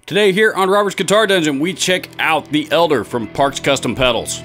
Today here on Robert's Guitar Dungeon, we check out the Elder from Parks Custom Pedals.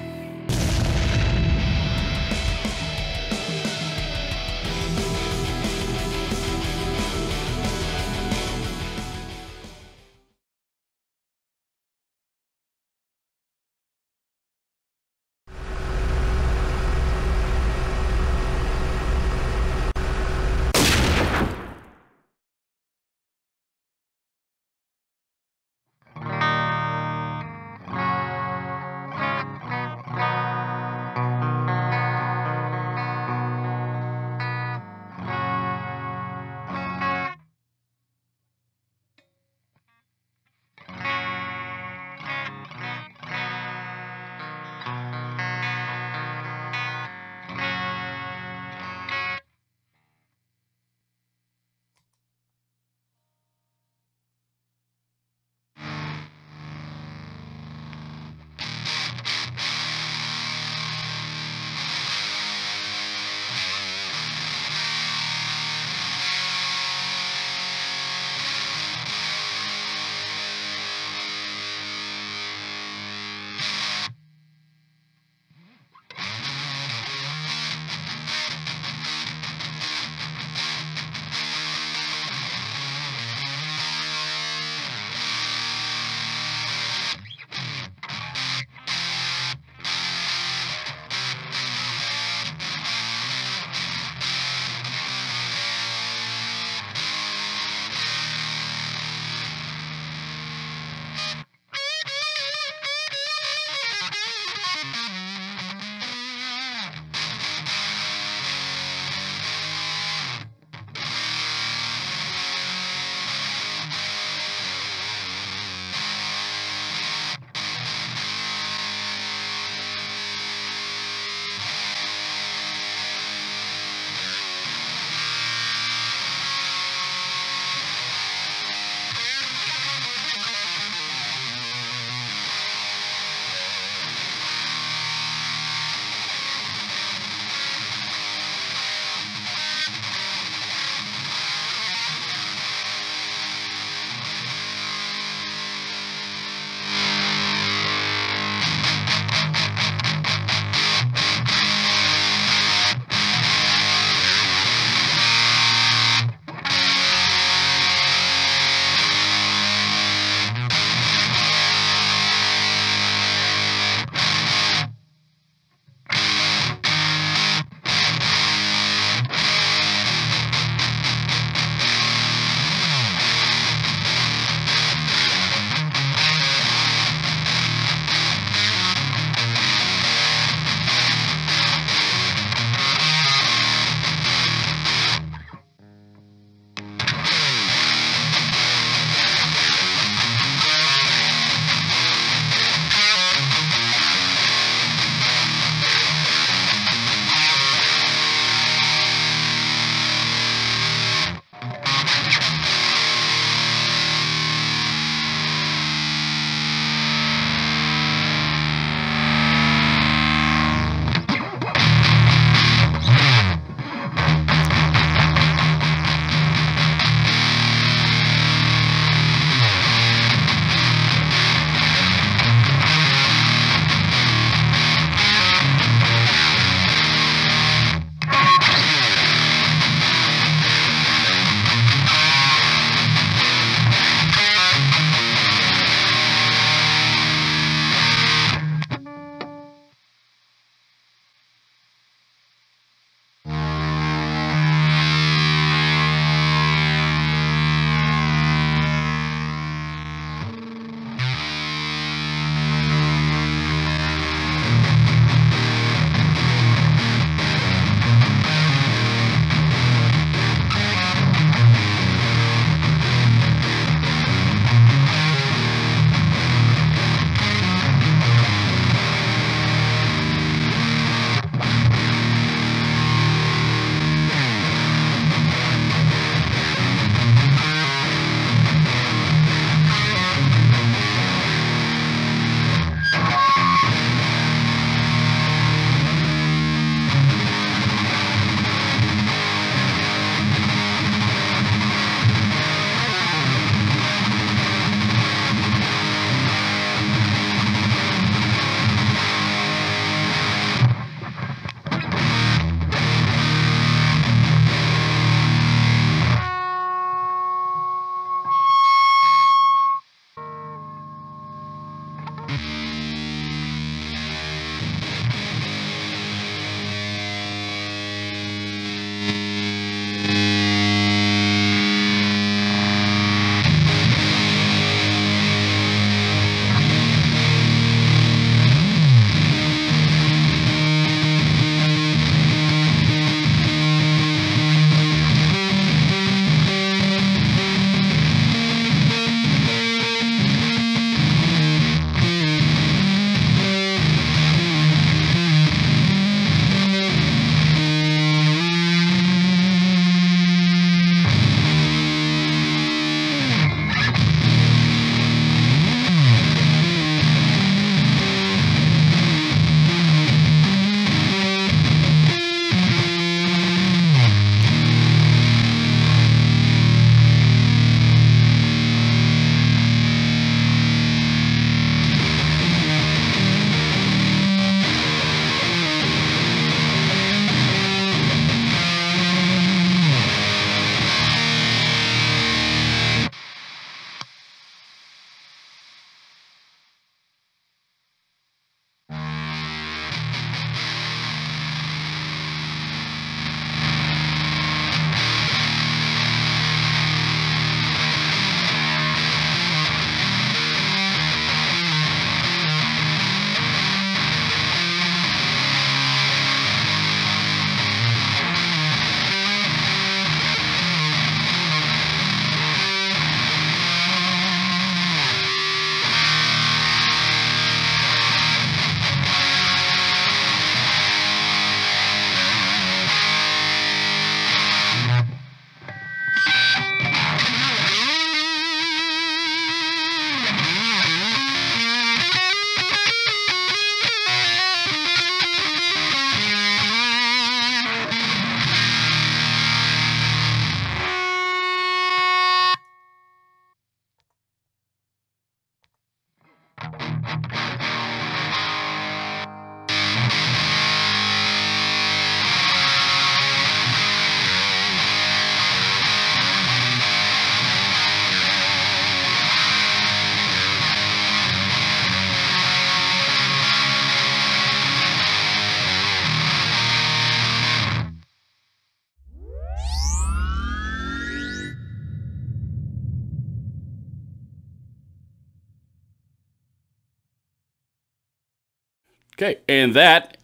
Okay, and that,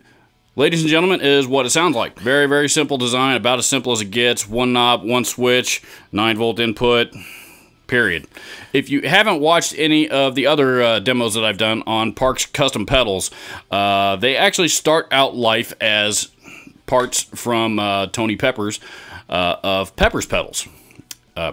ladies and gentlemen, is what it sounds like. Very, very simple design, about as simple as it gets. One knob, one switch, 9-volt input, period. If you haven't watched any of the other demos that I've done on Park's custom pedals, they actually start out life as parts from Tony Peppers of Peppers Pedals.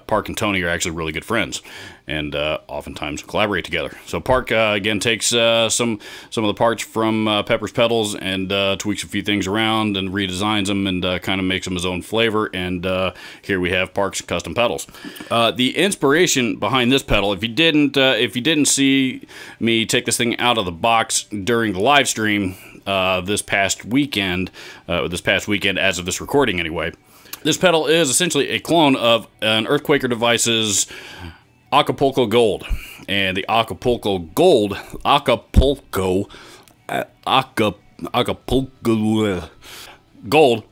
Park and Tony are actually really good friends, and oftentimes collaborate together. So Park again takes some of the parts from Peppers Pedals and tweaks a few things around and redesigns them and kind of makes them his own flavor. And here we have Park's custom pedals. The inspiration behind this pedal, if you didn't see me take this thing out of the box during the live stream this past weekend as of this recording anyway. This pedal is essentially a clone of an Earthquaker Devices Acapulco Gold. And the Acapulco Gold, Acapulco Gold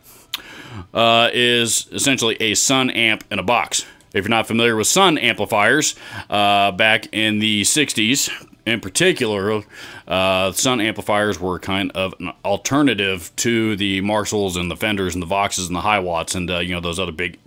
is essentially a Sunn amp in a box. If you're not familiar with Sunn amplifiers, back in the 60s, in particular, Sunn amplifiers were kind of an alternative to the Marshalls and the Fenders and the Voxes and the Hiwatts and you know, those other big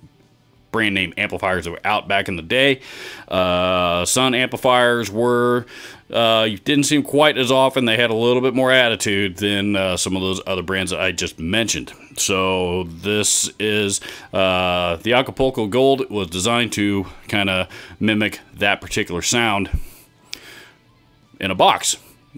brand name amplifiers that were out back in the day. Sunn amplifiers were didn't seem quite as often. They had a little bit more attitude than some of those other brands that I just mentioned. So this is the Acapulco Gold was designed to kind of mimic that particular sound in a box.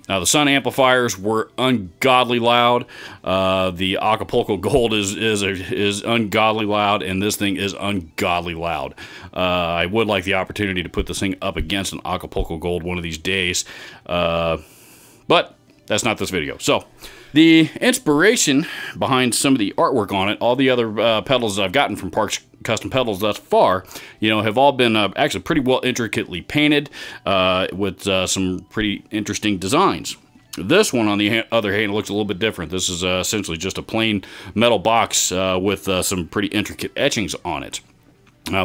Now the Sunn amplifiers were ungodly loud. The Acapulco Gold is ungodly loud, and this thing is ungodly loud. I would like the opportunity to put this thing up against an Acapulco Gold one of these days, but that's not this video. So the inspiration behind some of the artwork on it, all the other pedals that I've gotten from Park's Custom Pedals thus far, you know, have all been actually pretty well intricately painted with some pretty interesting designs. This one, on the other hand, looks a little bit different. This is essentially just a plain metal box with some pretty intricate etchings on it.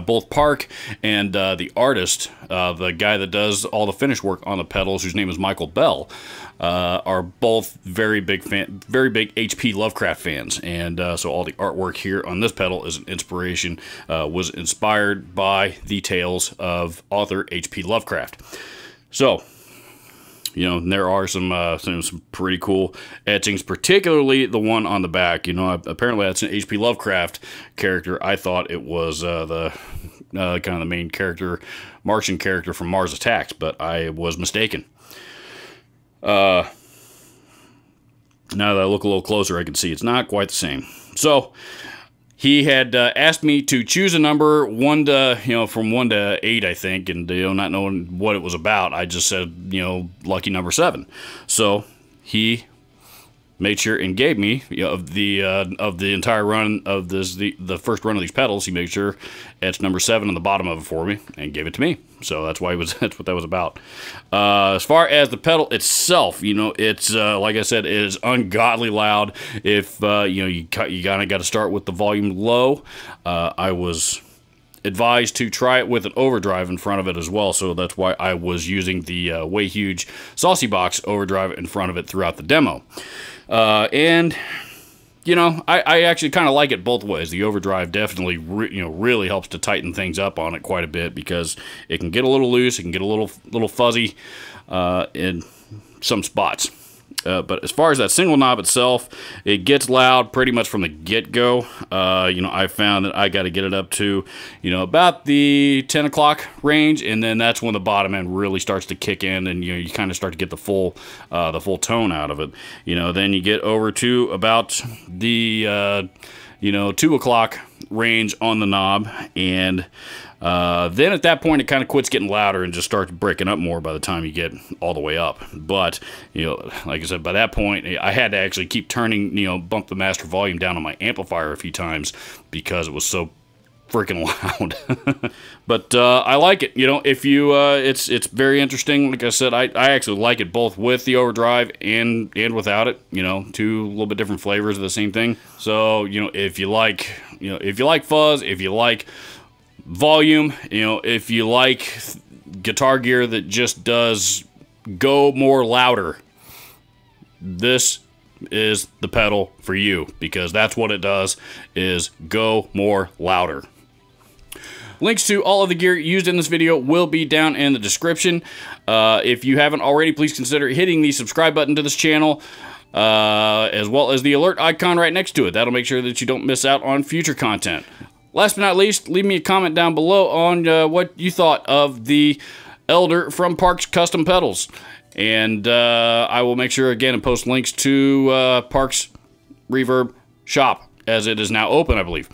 Both Park and the artist, the guy that does all the finish work on the pedals, whose name is Michael Bell, are both very big H.P. Lovecraft fans, and so all the artwork here on this pedal is an inspiration, was inspired by the tales of author H.P. Lovecraft. So, you know, there are some pretty cool etchings, particularly the one on the back. You know, apparently that's an H.P. Lovecraft character. I thought it was the kind of the main character, Martian character from Mars Attacks, but I was mistaken. Now that I look a little closer, I can see it's not quite the same. So he had asked me to choose a number from 1 to 8, I think, and not knowing what it was about, I just said, lucky number 7. So he made sure and gave me of the entire run of the first run of these pedals. He made sure etched number 7 on the bottom of it for me and gave it to me. So that's why that's what that was about. As far as the pedal itself, it's like I said, it is ungodly loud. If you kind of got to start with the volume low. I was advised to try it with an overdrive in front of it as well, so that's why I was using the Way Huge Saucy Box overdrive in front of it throughout the demo. And I actually kind of like it both ways. The overdrive definitely really helps to tighten things up on it quite a bit, because it can get a little loose, it can get a little fuzzy in some spots. But as far as that single knob itself, it gets loud pretty much from the get-go. I found that I got to get it up to, about the 10 o'clock range, and then that's when the bottom end really starts to kick in, and you kind of start to get the full tone out of it. Then you get over to about the 2 o'clock range on the knob, and then at that point it kind of quits getting louder and just starts breaking up more by the time you get all the way up. But like I said, by that point I had to actually keep turning, bump the master volume down on my amplifier a few times because it was so freaking loud. But I like it. If you it's very interesting. Like I said, I actually like it both with the overdrive and without it. Two little bit different flavors of the same thing. So if you like fuzz, if you like volume, if you like guitar gear that just does go more louder, this is the pedal for you, because that's what it does, is go more louder. Links to all of the gear used in this video will be down in the description. If you haven't already, please consider hitting the subscribe button to this channel, as well as the alert icon right next to it. That'll make sure that you don't miss out on future content. Last but not least, leave me a comment down below on what you thought of the Elder from Parks Custom Pedals. And I will make sure, again, and post links to Parks Reverb Shop, as it is now open, I believe.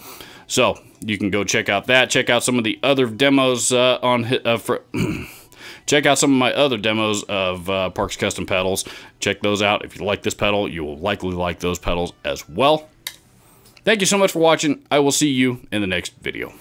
So you can go check out that. Check out some of the other demos check out some of my other demos of Parks Custom Pedals. Check those out. If you like this pedal, you will likely like those pedals as well. Thank you so much for watching. I will see you in the next video.